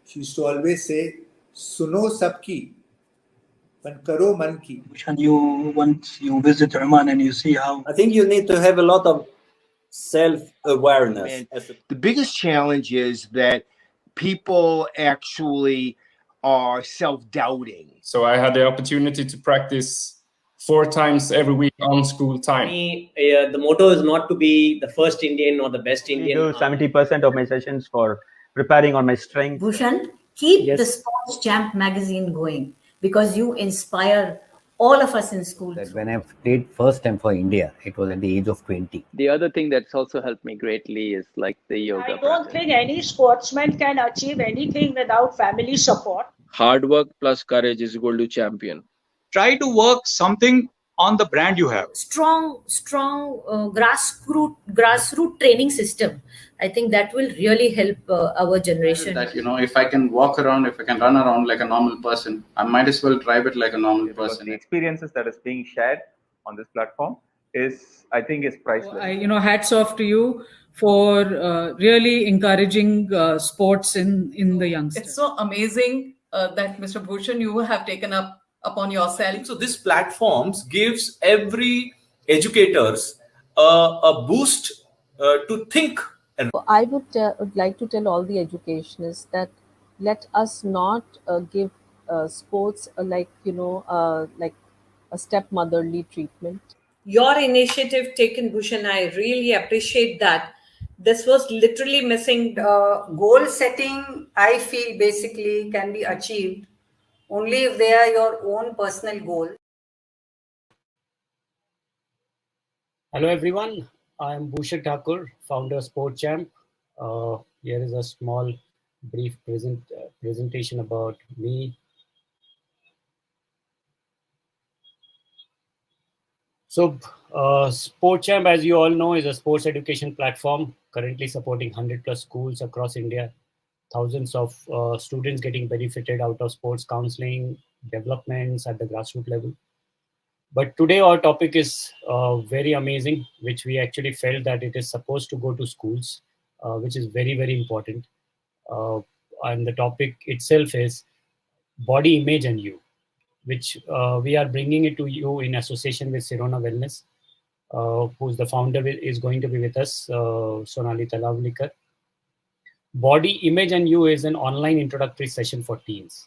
She used to always say, "Suno sabki, pan karo man ki." And once you visit Oman and you see how, I think you need to have a lot of self-awareness. The biggest challenge is that people actually are self-doubting. So I had the opportunity to practice 4 times every week on school time. The motto is not to be the first Indian or the best Indian. I do 70% of my sessions for preparing on my strength. Bhushan, keep the Sports Champ magazine going, because you inspire all of us in school. That when I played first time for India, it was at the age of 20. The other thing that's also helped me greatly is like the yoga. I don't think any sportsman can achieve anything without family support. Hard work plus courage is equal to champion. Try to work something on the brand you have. Strong grassroots training system. I think that will really help our generation. That, if I can walk around, if I can run around like a normal person, I might as well drive it like a normal person. The experiences that is being shared on this platform I think is priceless. Hats off to you for really encouraging sports in the youngsters. It's so amazing that Mr. Bhushan, you have taken upon yourself. So this platforms gives every educators a boost to think. And I would like to tell all the educationists that let us not give sports like a stepmotherly treatment. Your initiative taken, Bhushan, I really appreciate that. This was literally missing. Goal setting, I feel, basically can be achieved only if they are your own personal goal. Hello everyone, I am Bhushan Thakur, founder Sport Champ. Here is a small brief presentation about me. So Sport Champ, as you all know, is a sports education platform currently supporting 100+ schools across India. Thousands of students getting benefited out of sports counseling, developments at the grassroots level. But today our topic is very amazing, which we actually felt that it is supposed to go to schools, which is very, very important. And the topic itself is body image and you, which we are bringing it to you in association with Sirona Wellness, who's the founder is going to be with us, Sonali Talavlikar. Body image and you is an online introductory session for teens.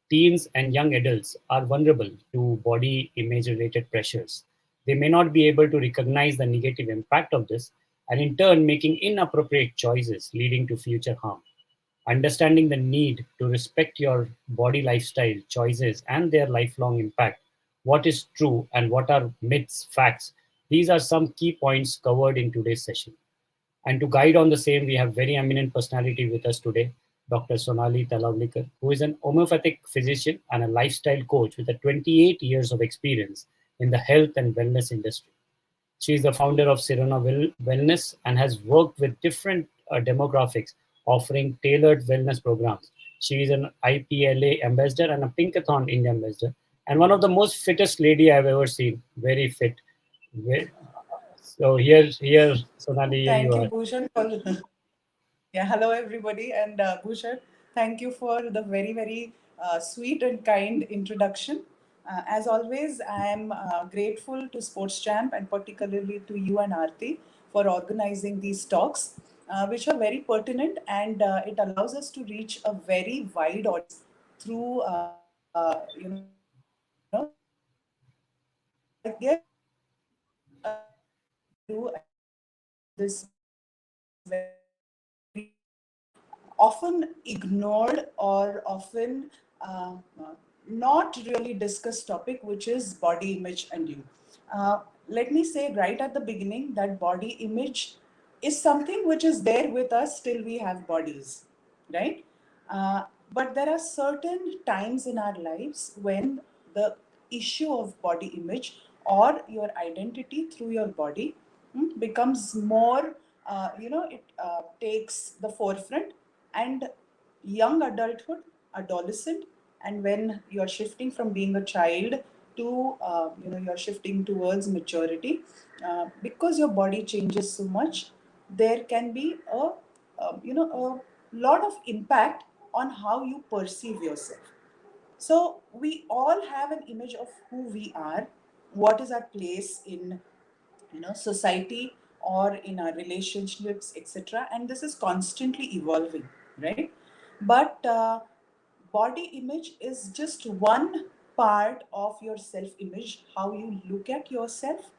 Teens and young adults are vulnerable to body image related pressures. They may not be able to recognize the negative impact of this, and in turn making inappropriate choices leading to future harm. Understanding the need to respect your body lifestyle choices and their lifelong impact, what is true and what are myths, facts, these are some key points covered in today's session. And to guide on the same, we have very eminent personality with us today, Dr. Sonali Talavlikar, who is an homeopathic physician and a lifestyle coach with 28 years of experience in the health and wellness industry. She is the founder of Sirona Wellness and has worked with different demographics, offering tailored wellness programs. She is an IPLA ambassador and a Pinkathon India ambassador, and one of the most fittest lady I've ever seen. Very fit. So here, Sonali. Thank you, Bhushan. Yeah, hello everybody, and Bhushan, thank you for the very, very sweet and kind introduction. As always, I am grateful to Sports Champ and particularly to you and Aarti for organizing these talks, which are very pertinent, and it allows us to reach a very wide audience through, I guess, this very often ignored or often not really discussed topic, which is body image and you. Let me say right at the beginning that body image is something which is there with us till we have bodies, right? But there are certain times in our lives when the issue of body image or your identity through your body becomes more, it takes the forefront, and young adulthood, adolescent, and when you're shifting from being a child to, you're shifting towards maturity, because your body changes so much, there can be a lot of impact on how you perceive yourself. So we all have an image of who we are, what is our place in society or in our relationships, etc. And this is constantly evolving, right? But body image is just one part of your self image, how you look at yourself,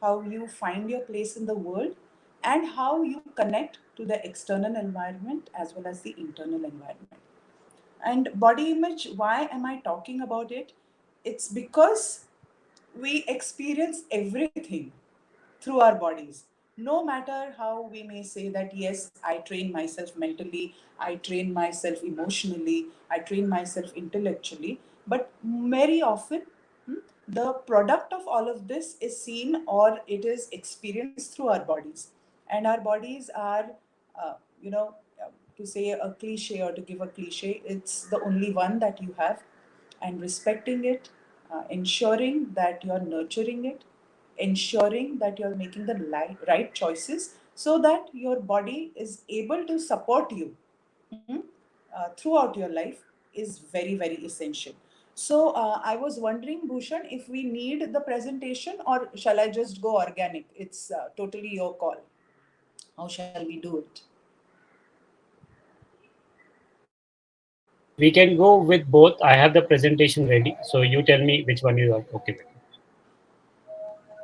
how you find your place in the world, and how you connect to the external environment as well as the internal environment. And body image, why am I talking about it? It's because we experience everything through our bodies. No matter how we may say that, yes, I train myself mentally, I train myself emotionally, I train myself intellectually, but very often the product of all of this is seen or it is experienced through our bodies. And our bodies are, uh, you know, to say a cliche or to give a cliche, it's the only one that you have. And respecting it, ensuring that you're nurturing it, ensuring that you're making the right choices so that your body is able to support you throughout your life is very, very essential. So I was wondering, Bhushan, if we need the presentation or shall I just go organic? It's totally your call. How shall we do it? We can go with both. I have the presentation ready, so you tell me which one you are okay with.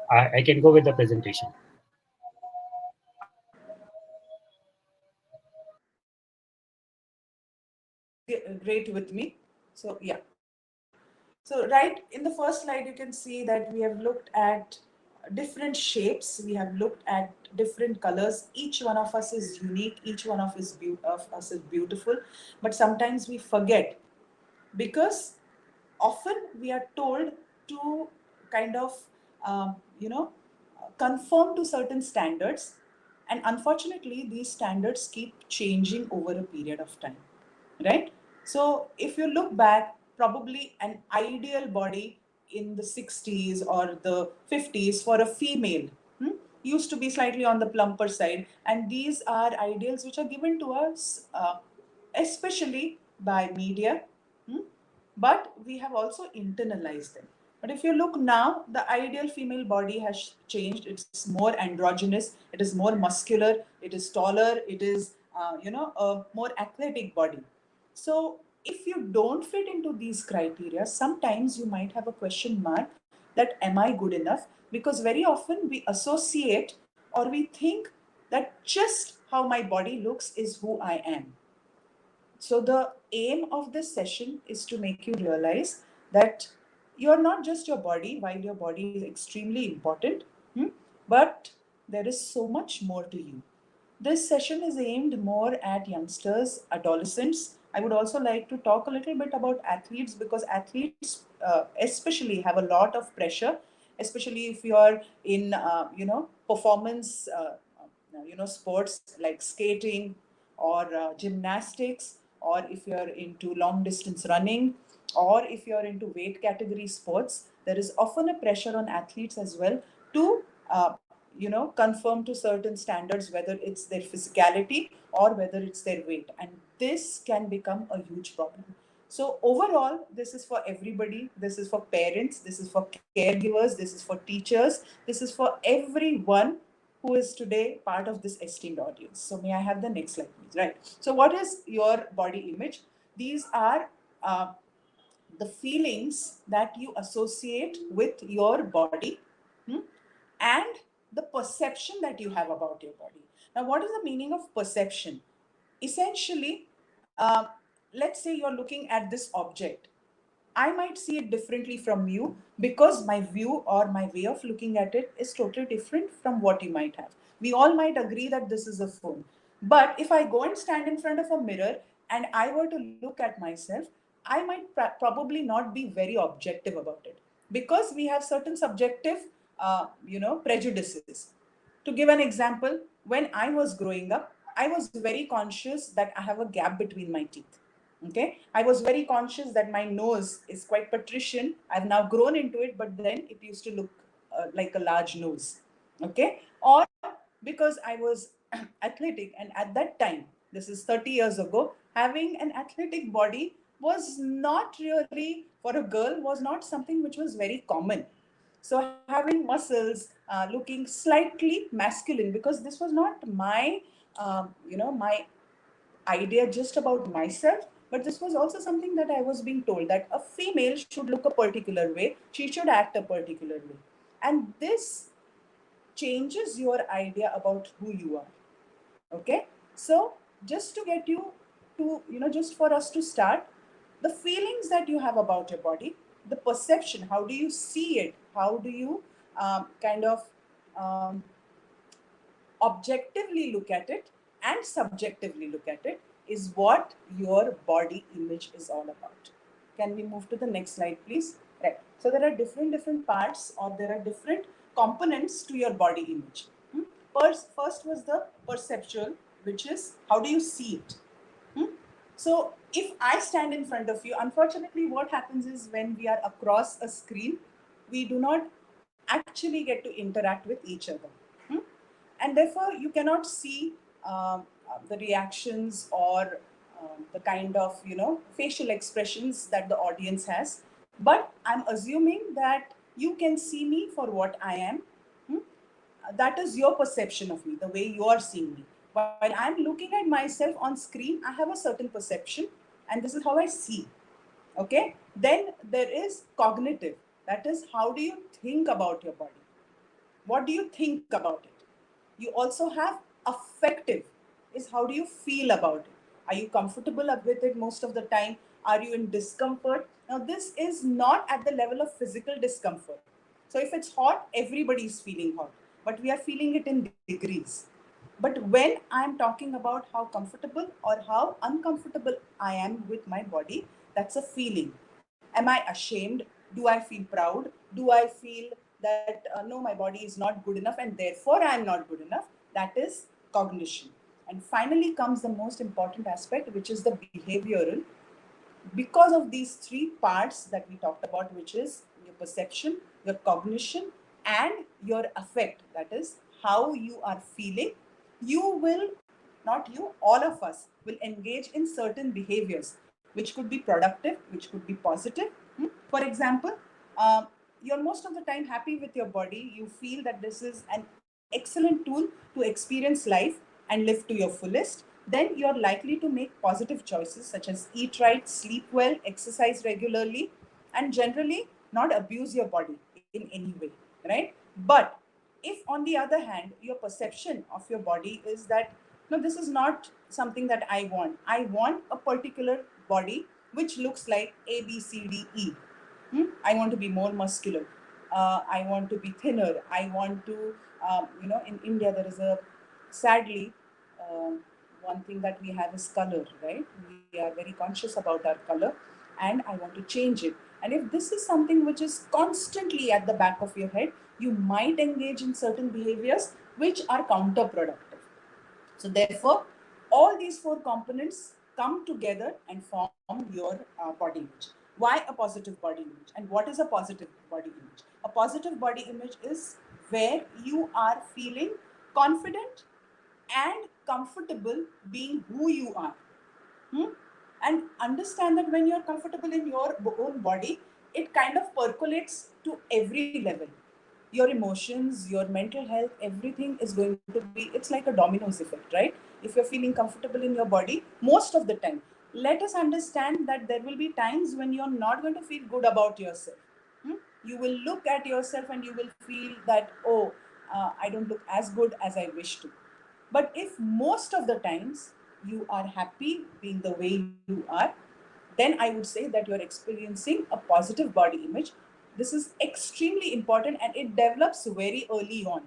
I can go with the presentation. Great with me. So yeah. So right in the first slide, you can see that we have looked at different shapes. We have looked at different colors. Each one of us is unique. Each one of us is beautiful. But sometimes we forget because often we are told to kind of, um, you know, conform to certain standards. And unfortunately, these standards keep changing over a period of time, right? So if you look back, probably an ideal body in the 60s or the 50s for a female used to be slightly on the plumper side. And these are ideals which are given to us, especially by media, but we have also internalized them. But if you look now, the ideal female body has changed. It's more androgynous. It is more muscular. It is taller. It is, a more athletic body. So if you don't fit into these criteria, sometimes you might have a question mark that am I good enough? Because very often we associate or we think that just how my body looks is who I am. So, the aim of this session is to make you realize that you're not just your body, while your body is extremely important, but there is so much more to you. This session is aimed more at youngsters, adolescents. I would also like to talk a little bit about athletes because athletes, especially, have a lot of pressure, especially if you are in, performance, sports like skating or gymnastics, or if you're into long distance running, or if you're into weight category sports, there is often a pressure on athletes as well to conform to certain standards, whether it's their physicality or whether it's their weight, and this can become a huge problem. So overall, this is for everybody. This is for parents, this is for caregivers, this is for teachers, this is for everyone who is today part of this esteemed audience. So may I have the next slide, please? Right. So what is your body image? These are the feelings that you associate with your body, and the perception that you have about your body. Now, what is the meaning of perception? Essentially, let's say you're looking at this object. I might see it differently from you because my view or my way of looking at it is totally different from what you might have. We all might agree that this is a phone. But if I go and stand in front of a mirror and I were to look at myself, I might probably not be very objective about it because we have certain subjective, prejudices. To give an example, when I was growing up, I was very conscious that I have a gap between my teeth. Okay, I was very conscious that my nose is quite patrician. I've now grown into it, but then it used to look like a large nose. Okay, or because I was athletic, and at that time, this is 30 years ago, Having an athletic body was not really, for a girl, was not something which was very common. So having muscles, looking slightly masculine, because this was not my, my idea just about myself, but this was also something that I was being told, that a female should look a particular way, she should act a particular way. And this changes your idea about who you are. Okay, so just to get you to, just for us to start, the feelings that you have about your body, the perception, how do you see it, how do you kind of objectively look at it and subjectively look at it, is what your body image is all about. Can we move to the next slide, please? Right. So there are different parts, or there are different components to your body image. First was the perceptual, which is how do you see it. So if I stand in front of you, unfortunately what happens is when we are across a screen, we do not actually get to interact with each other. And therefore you cannot see the reactions or the kind of facial expressions that the audience has. But I'm assuming that you can see me for what I am. That is your perception of me, the way you are seeing me. While I'm looking at myself on screen, I have a certain perception, and this is how I see. Okay, then there is cognitive, that is how do you think about your body, what do you think about it. You also have affective, is how do you feel about it, are you comfortable with it most of the time, are you in discomfort. Now this is not at the level of physical discomfort. So if it's hot, everybody is feeling hot, but we are feeling it in degrees. But when I'm talking about how comfortable or how uncomfortable I am with my body, that's a feeling. Am I ashamed? Do I feel proud? Do I feel that no, my body is not good enough and therefore I am not good enough? That is cognition. And finally comes the most important aspect, which is the behavioral. Because of these three parts that we talked about, which is your perception, your cognition, and your affect, that is how you are feeling, you will, not you, all of us will engage in certain behaviors, which could be productive, which could be positive. For example, you're most of the time happy with your body. You feel that this is an excellent tool to experience life and live to your fullest. Then you're likely to make positive choices such as eat right, sleep well, exercise regularly, and generally not abuse your body in any way, right? But if on the other hand, your perception of your body is that, no, this is not something that I want a particular body which looks like A, B, C, D, E. I want to be more muscular. I want to be thinner. I want to, in India, there is a, sadly, one thing that we have is color, right? We are very conscious about our color, and I want to change it. And if this is something which is constantly at the back of your head, you might engage in certain behaviors which are counterproductive. So therefore, all these four components come together and form your body image. Why a positive body image? And what is a positive body image? A positive body image is where you are feeling confident and comfortable being who you are. And understand that when you're comfortable in your own body, it kind of percolates to every level. Your emotions, your mental health, everything is going to be, it's like a dominoes effect, right? If you're feeling comfortable in your body most of the time, let us understand that there will be times when you're not going to feel good about yourself. You will look at yourself and you will feel that, oh, I don't look as good as I wish to. But if most of the times you are happy being the way you are, then I would say that you're experiencing a positive body image. This is extremely important and it develops very early on.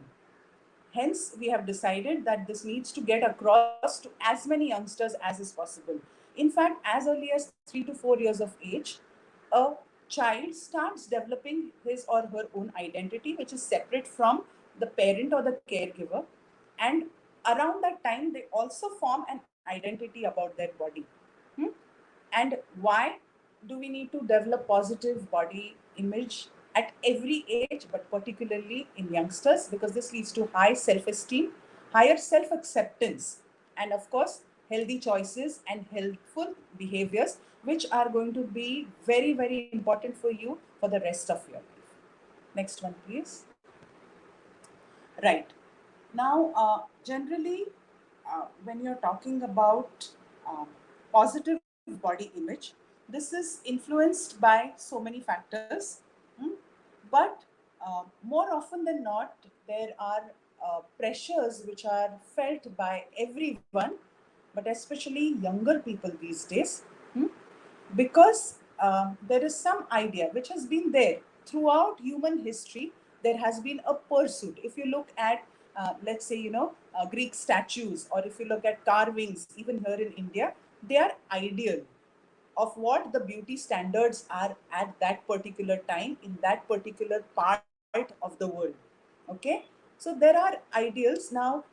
Hence, we have decided that this needs to get across to as many youngsters as is possible. In fact, as early as 3 to 4 years of age, a child starts developing his or her own identity, which is separate from the parent or the caregiver. And around that time, they also form an identity about their body. And why do we need to develop positive body image at every age, but particularly in youngsters? Because this leads to high self-esteem, higher self-acceptance, and of course, healthy choices and helpful behaviors, which are going to be very, very important for you for the rest of your life. Next one, please. Right. Now, generally, when you're talking about positive body image, this is influenced by so many factors. But more often than not, there are pressures which are felt by everyone, but especially younger people these days, because there is some idea which has been there throughout human history. There has been a pursuit. If you look at, let's say, Greek statues, or if you look at carvings, even here in India, they are ideal of what the beauty standards are at that particular time in that particular part of the world. Okay, so there are ideals. Now,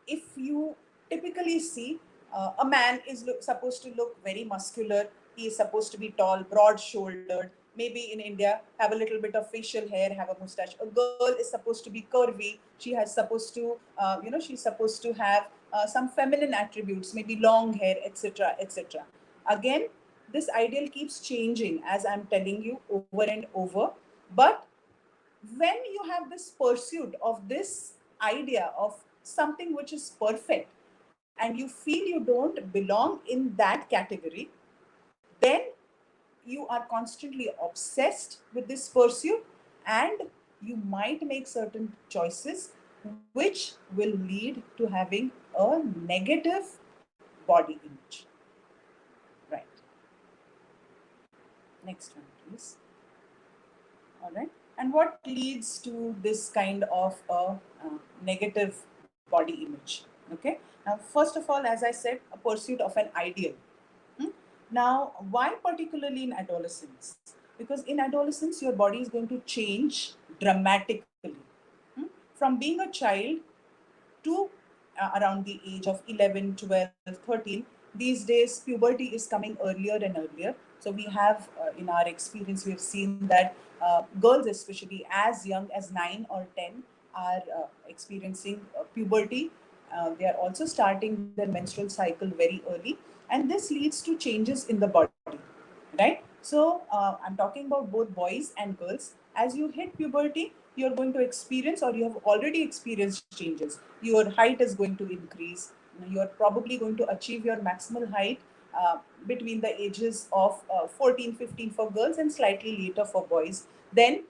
if you typically see, a man is supposed to look very muscular. He is supposed to be tall, broad shouldered, maybe in India have a little bit of facial hair, have a mustache. A girl is supposed to be curvy. She has supposed to she's supposed to have some feminine attributes, maybe long hair, etc., etc. Again, this ideal keeps changing, as I'm telling you, over and over. But when you have this pursuit of this idea of something which is perfect, and you feel you don't belong in that category, then you are constantly obsessed with this pursuit, and you might make certain choices which will lead to having a negative body image. Right. Next one, please. All right. And what leads to this kind of a negative body image? Okay. Now, first of all, as I said, a pursuit of an ideal. Now, why particularly in adolescence? Because in adolescence, your body is going to change dramatically. From being a child to around the age of 11, 12, 13, these days puberty is coming earlier and earlier. So we have, in our experience, we have seen that girls, especially as young as 9 or 10, are experiencing puberty. They are also starting their menstrual cycle very early, and this leads to changes in the body, right? So I'm talking about both boys and girls. As you hit puberty, you're going to experience, or you have already experienced, changes. Your height is going to increase. You're probably going to achieve your maximal height between the ages of 14, 15 for girls and slightly later for boys. Then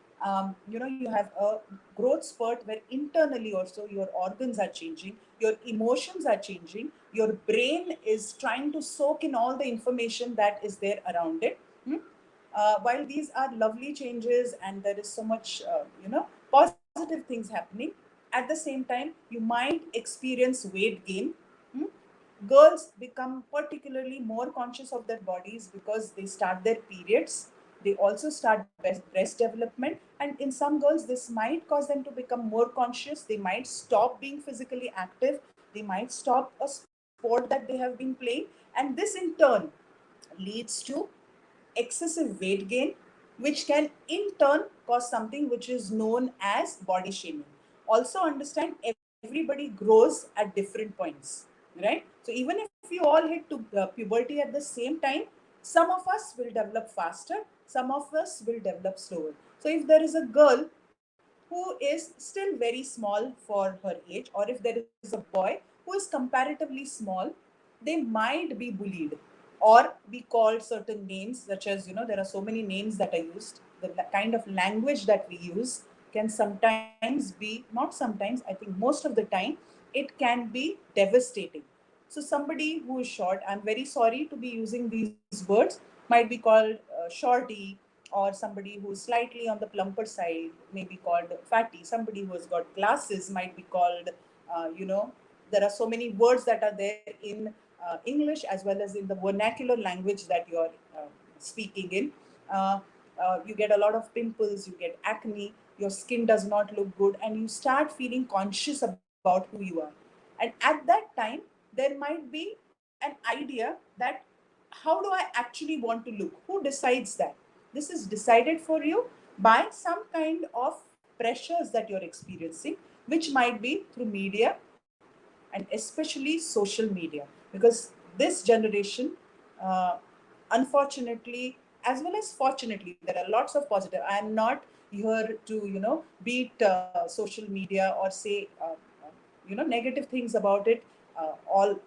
you have a growth spurt where internally also your organs are changing, your emotions are changing, your brain is trying to soak in all the information that is there around it. While these are lovely changes and there is so much positive things happening, at the same time you might experience weight gain. Girls become particularly more conscious of their bodies because they start their periods. They also start breast development, and in some girls this might cause them to become more conscious. They might stop being physically active. They might stop a sport that they have been playing, and this in turn leads to excessive weight gain, which can in turn cause something which is known as body shaming. Also understand, everybody grows at different points, right? So even if you all hit to puberty at the same time, some of us will develop faster, some of us will develop slower. So if there is a girl who is still very small for her age, or if there is a boy who is comparatively small, they might be bullied or be called certain names, such as, there are so many names that are used. The kind of language that we use can sometimes be, not sometimes, I think most of the time, it can be devastating. So somebody who is short, I'm very sorry to be using these words, might be called shorty, or somebody who is slightly on the plumper side may be called fatty. Somebody who has got glasses might be called, there are so many words that are there in English as well as in the vernacular language that you're speaking in. You get a lot of pimples, you get acne, your skin does not look good, and you start feeling conscious about who you are. And at that time, there might be an idea that how do I actually want to look? Who decides that? This is decided for you by some kind of pressures that you're experiencing, which might be through media and especially social media. because this generation, uh, unfortunately, as well as fortunately, there are lots of positive. I am not here to beat social media or say negative things about it all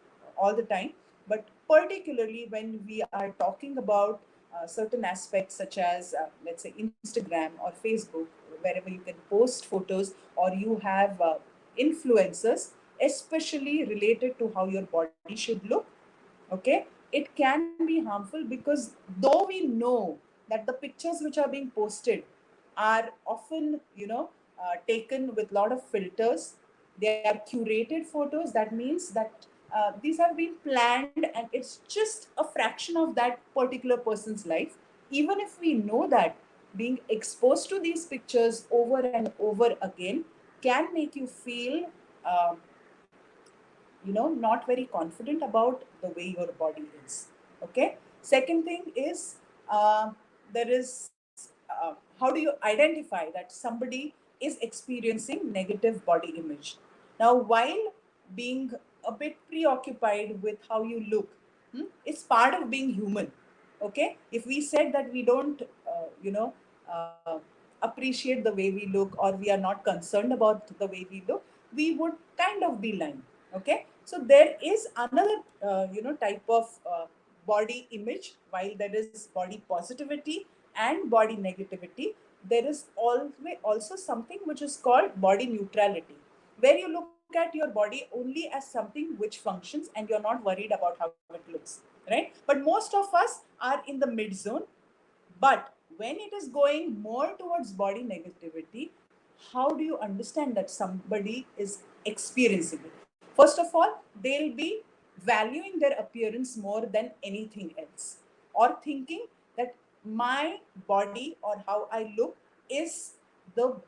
the time, but particularly when we are talking about certain aspects such as let's say Instagram or Facebook, wherever you can post photos, or you have influencers, especially related to how your body should look. Okay, it can be harmful, because though we know that the pictures which are being posted are often taken with a lot of filters, they are curated photos. That means that these have been planned, and it's just a fraction of that particular person's life. Even if we know that, being exposed to these pictures over and over again can make you feel not very confident about the way your body is. Okay, second thing is, there is how do you identify that somebody is experiencing negative body image? Now, while being a bit preoccupied with how you look, it's part of being human. Okay, if we said that we don't uh, appreciate the way we look, or we are not concerned about the way we look, we would kind of be lying. Okay, so there is another type of body image. While there is body positivity and body negativity, there is always also something which is called body neutrality, where you look at your body only as something which functions and you're not worried about how it looks, right? But most of us are in the mid zone. But when it is going more towards body negativity, how do you understand that somebody is experiencing it? First of all, they'll be valuing their appearance more than anything else, or thinking that my body or how I look is the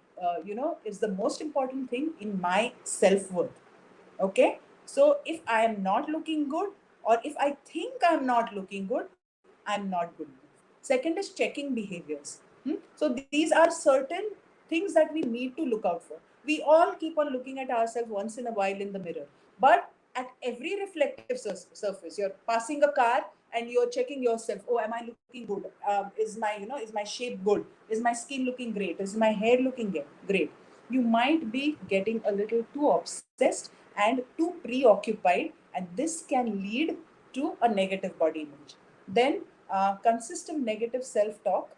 is the most important thing in my self-worth. Okay, so if I am not looking good, or if I think I'm not looking good, I'm not good enough. Second is checking behaviors. So these are certain things that we need to look out for. We all keep on looking at ourselves once in a while in the mirror, but at every reflective surface, you're passing a car and you're checking yourself. Oh, am I looking good? Is my shape good? Is my skin looking great? Is my hair looking great? You might be getting a little too obsessed and too preoccupied, and this can lead to a negative body image. Then consistent negative self-talk,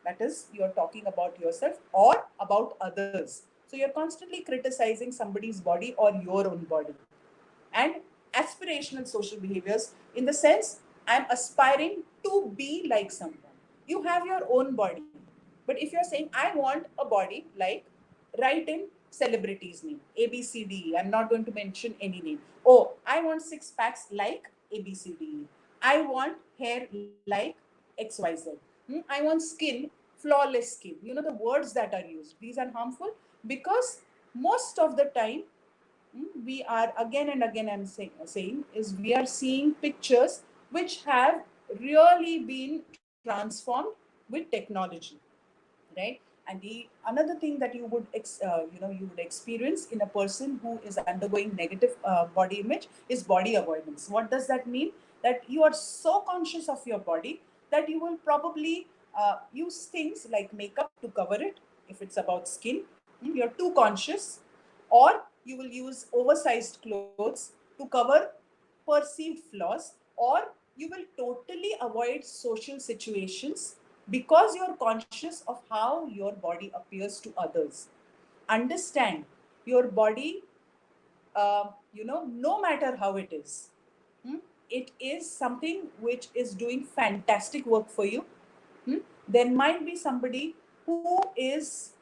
that is, you're talking about yourself or about others. So you're constantly criticizing somebody's body or your own body. And aspirational social behaviors, in the sense, I'm aspiring to be like someone. You have your own body, but if you're saying I want a body like, write in celebrities name ABCD. I'm not going to mention any name. Oh, I want six packs like ABCD. I want hair like XYZ. I want skin, flawless skin. The words that are used, these are harmful, because most of the time, we are again and again, saying is, we are seeing pictures which have really been transformed with technology, right? And the another thing that you would experience in a person who is undergoing negative body image is body avoidance. What does that mean? That you are so conscious of your body that you will probably use things like makeup to cover it. If it's about skin, you're too conscious, or you will use oversized clothes to cover perceived flaws, or you will totally avoid social situations because you're conscious of how your body appears to others. Understand, your body, no matter how it is, it is something which is doing fantastic work for you. There might be somebody who is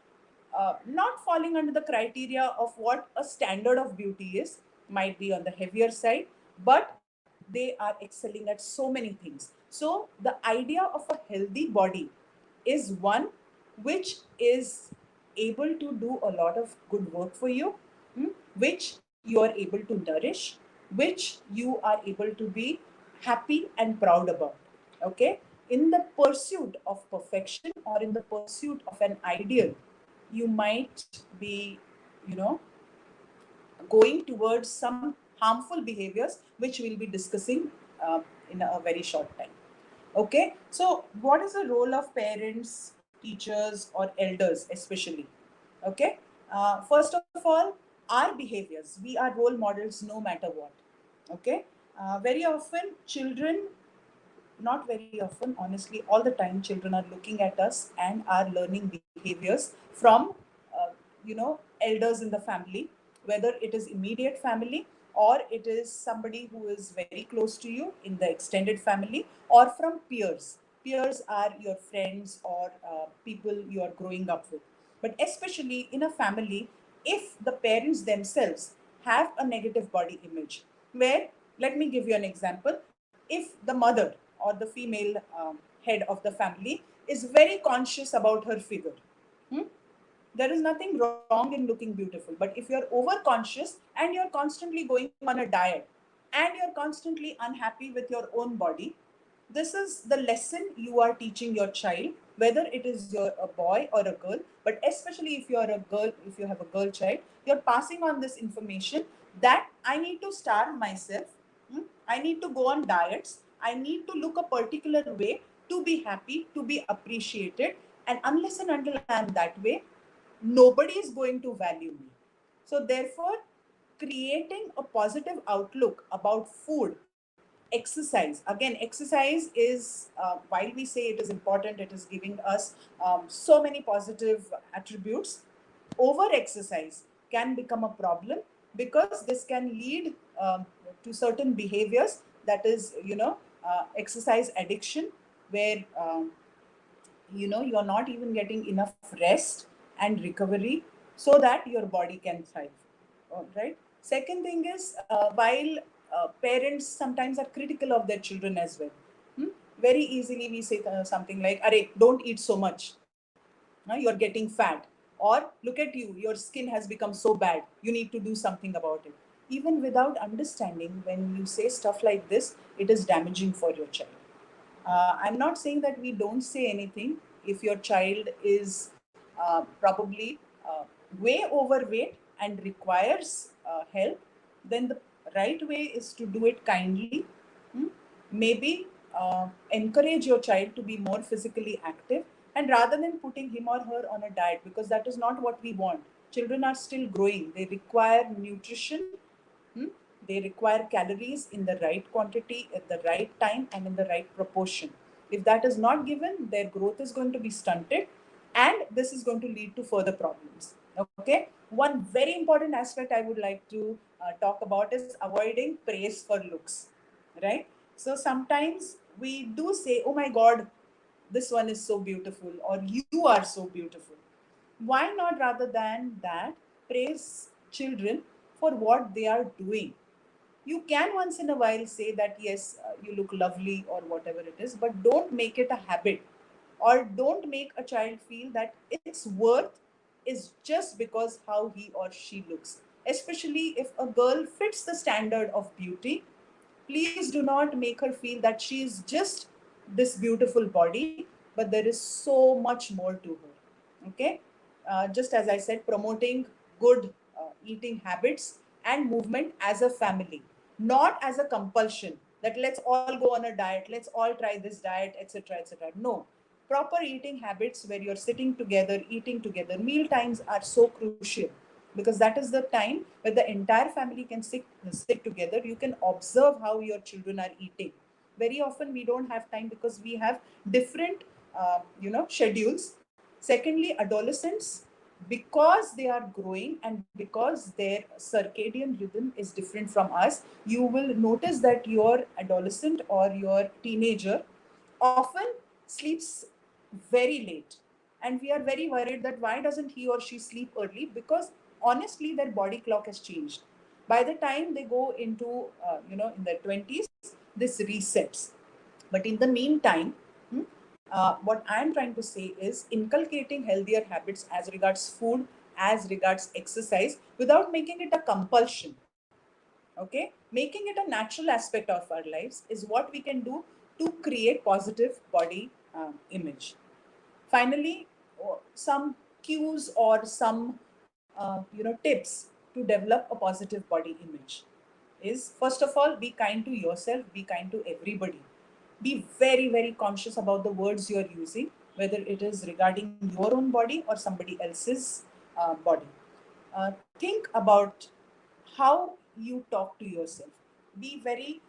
not falling under the criteria of what a standard of beauty is, might be on the heavier side, but they are excelling at so many things. So the idea of a healthy body is one which is able to do a lot of good work for you, which you are able to nourish, which you are able to be happy and proud about. Okay, in the pursuit of perfection, or in the pursuit of an ideal, you might be, going towards some harmful behaviors, which we'll be discussing in a very short time. Okay, so what is the role of parents, teachers, or elders, especially? Okay, first of all, our behaviors, we are role models no matter what. Okay, very often, children, not very often, honestly, all the time, children are looking at us and are learning behaviors from, elders in the family, whether it is immediate family or it is somebody who is very close to you in the extended family, or from peers. Peers are your friends or people you are growing up with. But especially in a family, if the parents themselves have a negative body image, where, let me give you an example. If the mother or the female head of the family is very conscious about her figure, hmm, there is nothing wrong in looking beautiful. But if you're over conscious and you're constantly going on a diet and you're constantly unhappy with your own body, this is the lesson you are teaching your child, whether it is a boy or a girl. But especially if you're a girl, if you have a girl child, you're passing on this information that I need to starve myself, I need to go on diets, I need to look a particular way to be happy, to be appreciated. And unless and until I am that way, nobody is going to value me. So therefore, creating a positive outlook about food, exercise, again, exercise is, while we say it is important, it is giving us so many positive attributes, over exercise can become a problem, because this can lead to certain behaviors, that is, exercise addiction, where you're not even getting enough rest and recovery so that your body can thrive. All right. Second thing is, while parents sometimes are critical of their children as well, very easily we say something like, "Arey, don't eat so much. You're getting fat." Or, "Look at you, your skin has become so bad. You need to do something about it." Even without understanding, when you say stuff like this, it is damaging for your child. I'm not saying that we don't say anything. If your child is probably way overweight and requires help, then the right way is to do it kindly. Maybe encourage your child to be more physically active, and rather than putting him or her on a diet, because that is not what we want. Children are still growing, they require nutrition. They require calories in the right quantity, at the right time, and in the right proportion. If that is not given, their growth is going to be stunted, and this is going to lead to further problems. Okay. One very important aspect I would like to talk about is avoiding praise for looks. Right. So sometimes we do say, "Oh my God, this one is so beautiful," or "You are so beautiful." Why not, rather than that, praise children for what they are doing? You can once in a while say that, "Yes, you look lovely," or whatever it is, but don't make it a habit, or don't make a child feel that its worth is just because how he or she looks. Especially if a girl fits the standard of beauty, please do not make her feel that she is just this beautiful body, but there is so much more to her. Okay. Just as I said, promoting good eating habits and movement as a family, not as a compulsion that let's all go on a diet, let's all try this diet, etc., etc. No, proper eating habits where you're sitting together, eating together. Meal times are so crucial, because that is the time where the entire family can sit together. You can observe how your children are eating. Very often we don't have time because we have different schedules. Secondly, adolescents, because they are growing and because their circadian rhythm is different from us, you will notice that your adolescent or your teenager often sleeps very late. And we are very worried that why doesn't he or she sleep early? Because honestly, their body clock has changed. By the time they go into, in their 20s, this resets. But in the meantime, what I'm trying to say is inculcating healthier habits as regards food, as regards exercise, without making it a compulsion. Okay, making it a natural aspect of our lives is what we can do to create positive body image. Finally, some cues or some tips to develop a positive body image. is, first of all, be kind to yourself, be kind to everybody. Be very, very conscious about the words you're using, whether it is regarding your own body or somebody else's body. Think about how you talk to yourself. Be very,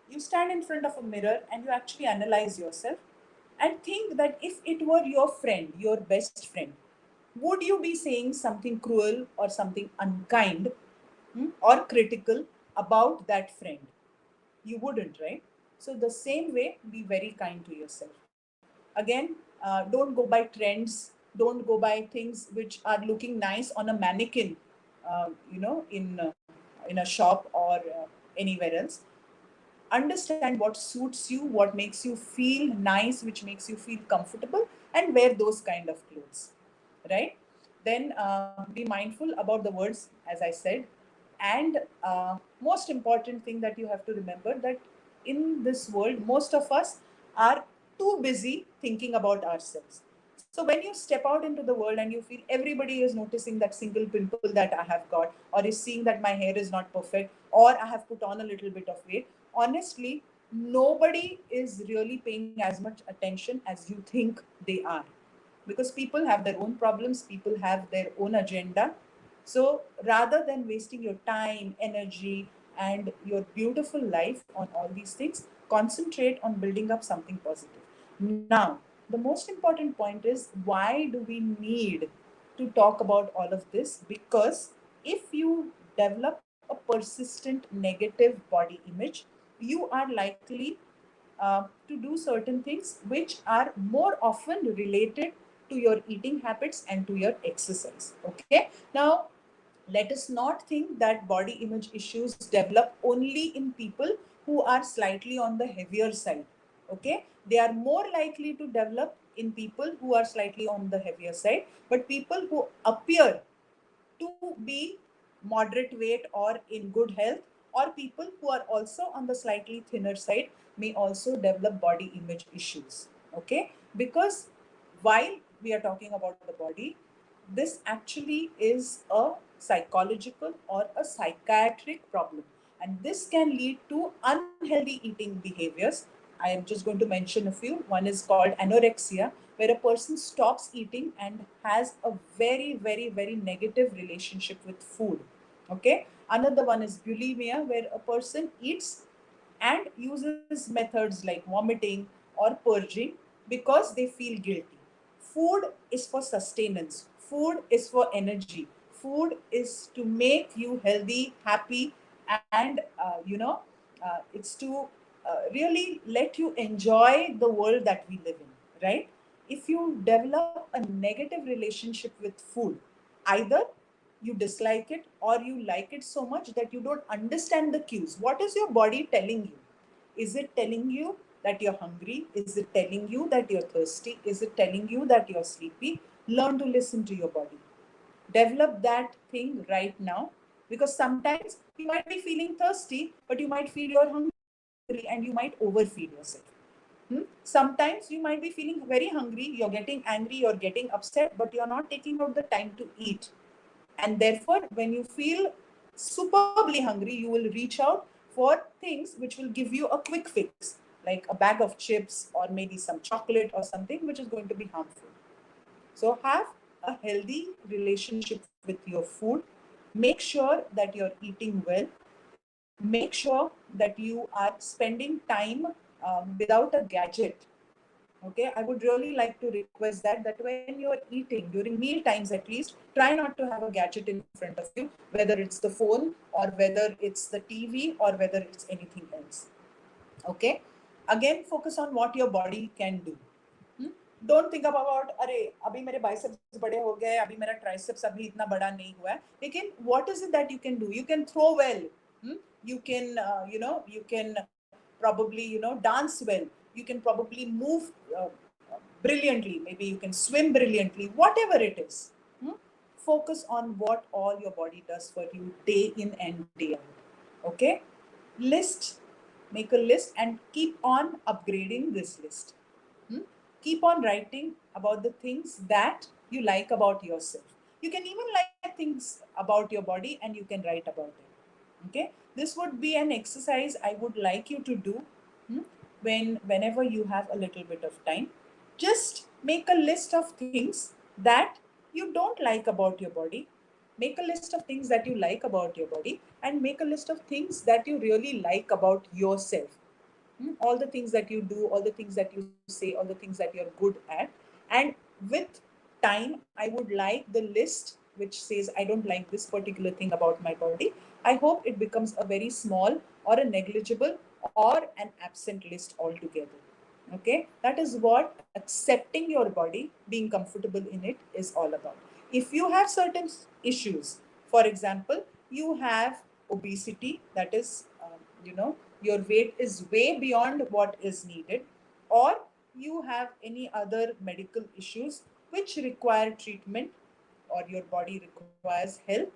you stand in front of a mirror and you actually analyze yourself and think that if it were your friend, your best friend, would you be saying something cruel or something unkind or critical about that friend? You wouldn't, right? So the same way, be very kind to yourself. Again, don't go by trends, don't go by things which are looking nice on a mannequin, in a shop or anywhere else. Understand what suits you, what makes you feel nice, which makes you feel comfortable, and wear those kind of clothes, right? Then be mindful about the words, as I said. And most important thing that you have to remember, that in this world, most of us are too busy thinking about ourselves. So when you step out into the world and you feel everybody is noticing that single pimple that I have got, or is seeing that my hair is not perfect, or I have put on a little bit of weight, honestly, nobody is really paying as much attention as you think they are. Because people have their own problems, people have their own agenda. So rather than wasting your time, energy, and your beautiful life on all these things, concentrate on building up something positive. Now, the most important point is, why do we need to talk about all of this? Because if you develop a persistent negative body image, you are likely to do certain things which are more often related to your eating habits and to your exercise. Okay. Now, let us not think that body image issues develop only in people who are slightly on the heavier side. Okay. They are more likely to develop in people who are slightly on the heavier side, but people who appear to be moderate weight or in good health, or people who are also on the slightly thinner side, may also develop body image issues. Okay, because while we are talking about the body, this actually is a psychological or a psychiatric problem, and this can lead to unhealthy eating behaviors. I am just going to mention a few. One is called anorexia, where a person stops eating and has a very, very, very negative relationship with food. Okay. Another one is bulimia, where a person eats and uses methods like vomiting or purging because they feel guilty. Food is for sustenance, food is for energy, food is to make you healthy, happy, and it's to really let you enjoy the world that we live in, right? If you develop a negative relationship with food, either you dislike it or you like it so much that you don't understand the cues. What is your body telling you? Is it telling you that you're hungry? Is it telling you that you're thirsty? Is it telling you that you're sleepy? Learn to listen to your body. Develop that thing right now, because sometimes you might be feeling thirsty, but you might feel you're hungry and you might overfeed yourself. Sometimes you might be feeling very hungry, you're getting angry, you're getting upset, but you're not taking out the time to eat. And therefore, when you feel superbly hungry, you will reach out for things which will give you a quick fix, like a bag of chips or maybe some chocolate or something which is going to be harmful. So have a healthy relationship with your food. Make sure that you're eating well. Make sure that you are spending time without a gadget. Okay, I would really like to request that when you're eating, during meal times at least, try not to have a gadget in front of you, whether it's the phone or whether it's the TV or whether it's anything else. Okay, again, focus on what your body can do. Don't think about अरे अभी मेरे biceps बड़े हो गए, अभी मेरा triceps अभी इतना बड़ा नहीं हुआ है. लेकिन what is it that you can do? You can throw well. You can you can probably dance well. You can probably move brilliantly. Maybe you can swim brilliantly. Whatever it is, focus on what all your body does for you day in and day out. Okay, make a list and keep on upgrading this list. Keep on writing about the things that you like about yourself. You can even like things about your body and you can write about it. Okay. This would be an exercise I would like you to do whenever you have a little bit of time. Just make a list of things that you don't like about your body. Make a list of things that you like about your body, and make a list of things that you really like about yourself. All the things that you do, all the things that you say, all the things that you're good at. And with time, I would like the list which says I don't like this particular thing about my body. I hope it becomes a very small or a negligible or an absent list altogether. Okay, that is what accepting your body, being comfortable in it, is all about. If you have certain issues, for example, you have obesity, that is, your weight is way beyond what is needed, or you have any other medical issues which require treatment, or your body requires help,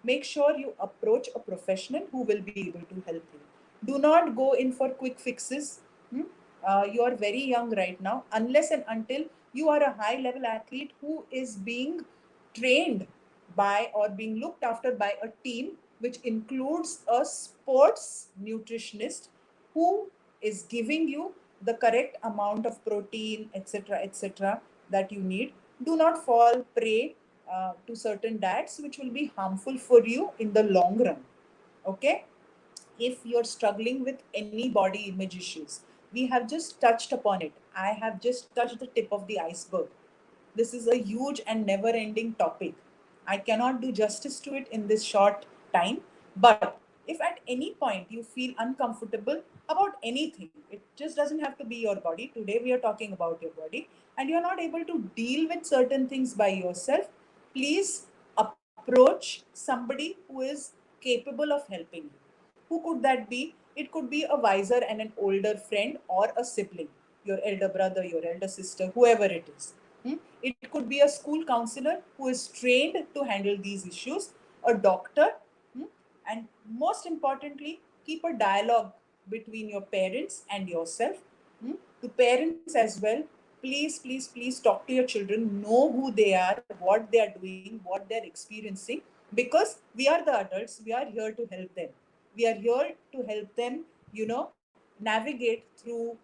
make sure you approach a professional who will be able to help you. Do not go in for quick fixes. You are very young right now. Unless and until you are a high level athlete who is being trained by or being looked after by a team which includes a sports nutritionist who is giving you the correct amount of protein, etc., that you need. Do not fall prey to certain diets which will be harmful for you in the long run. Okay, if you're struggling with any body image issues, we have just touched upon it. I have just touched the tip of the iceberg. This is a huge and never ending topic. I cannot do justice to it in this short time. But if at any point you feel uncomfortable about anything, it just doesn't have to be your body. Today we are talking about your body, and you're not able to deal with certain things by yourself, please approach somebody who is capable of helping you. Who could that be? It could be a wiser and an older friend or a sibling, your elder brother, your elder sister, whoever it is. It could be a school counselor who is trained to handle these issues, a doctor, and most importantly, keep a dialogue between your parents and yourself. To parents as well, please, please, please talk to your children, know who they are, what they are doing, what they're experiencing, because we are the adults, we are here to help them. We are here to help them, navigate through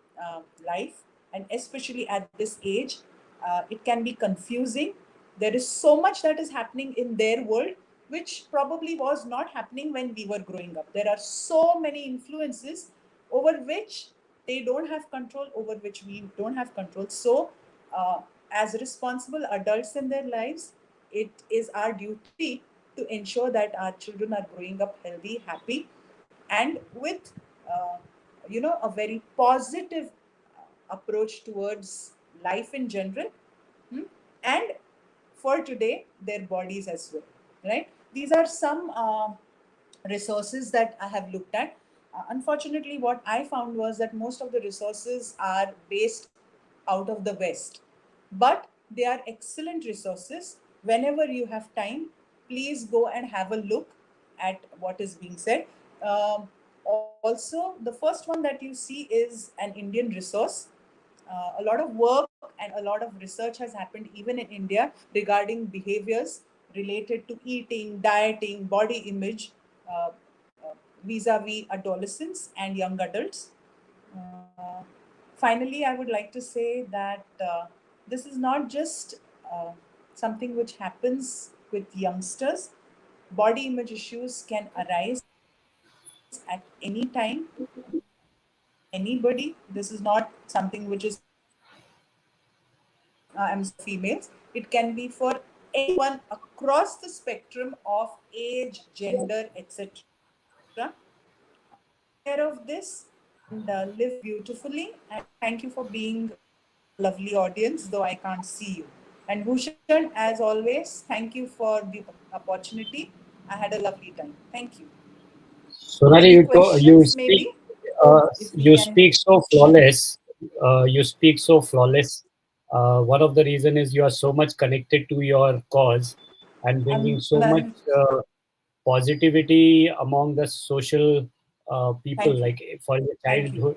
life. And especially at this age, it can be confusing. There is so much that is happening in their world which probably was not happening when we were growing up. There are so many influences over which they don't have control, over which we don't have control. So as responsible adults in their lives, it is our duty to ensure that our children are growing up healthy, happy, and with a very positive approach towards life in general, and for today their bodies as well, right? These are some resources that I have looked at. Unfortunately, what I found was that most of the resources are based out of the West, but they are excellent resources. Whenever you have time, please go and have a look at what is being said. Also, the first one that you see is an Indian resource. A lot of work and a lot of research has happened even in India regarding behaviors related to eating, dieting, body image, uh, vis-a-vis adolescents and young adults. Finally, I would like to say that this is not just something which happens with youngsters. Body image issues can arise at any time for anybody. This is not something which is females. It can be for anyone across the spectrum of age, gender, etc. Aware of this and live beautifully. And thank you for being a lovely audience, though I can't see you. And Bhushan, as always, thank you for the opportunity. I had a lovely time. Thank you. Sonali, Any you questions, speak maybe? If we you can speak so flawless. You speak so flawless. One of the reason is you are so much connected to your cause and bringing so much positivity among the social people, Thank you. like for the Thank you.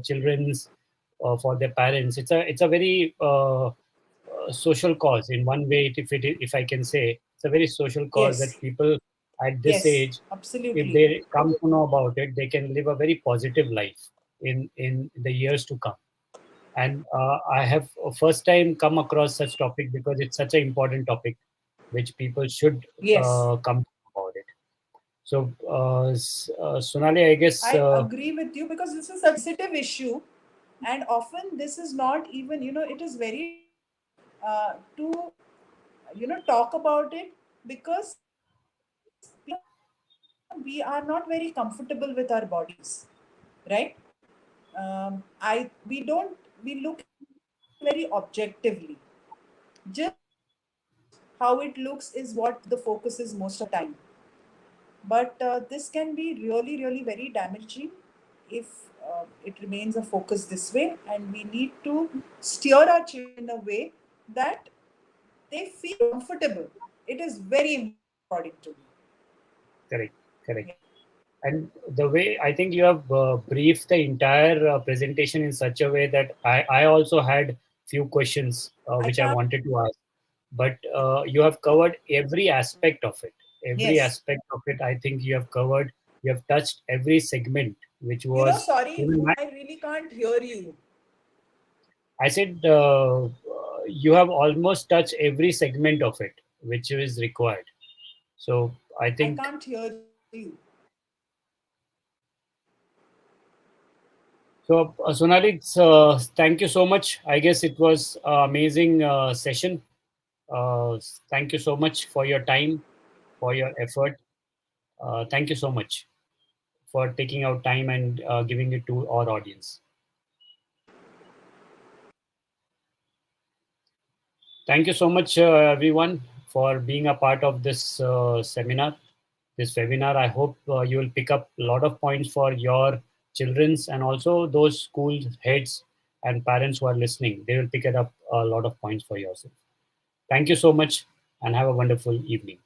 children's, for their parents. It's a very social cause in one way. If I can say, it's a very social cause Yes. that people at this Yes, age, if absolutely. they come to know about it, they can live a very positive life in the years to come. And I have first time come across such topic because it's such an important topic which people should Yes. come to know about it. So Sonali, I guess I agree with you because this is a sensitive issue, and often this is not even, it is very to talk about it because we are not very comfortable with our bodies, right? I we don't we look very objectively. Just how it looks is what the focus is most of the time. But this can be really, really very damaging if it remains a focus this way. And we need to steer our children in a way that they feel comfortable. It is very important to me. correct. And the way I think you have briefed the entire presentation in such a way that I also had few questions which I wanted to ask, but you have covered every aspect of it. Every Yes. aspect of it, I think you have covered. You have touched every segment, which was. Sorry, even I really can't hear you. I said you have almost touched every segment of it, which is required. So I think. I can't hear you. So, Sonali, thank you so much. I guess it was an amazing session. Thank you so much for your time, for your effort. Thank you so much for taking out time and giving it to our audience. Thank you so much, everyone, for being a part of this seminar, this webinar. I hope you will pick up a lot of points for your children's and also those school heads and parents who are listening. They will pick it up a lot of points for yourself. Thank you so much and have a wonderful evening.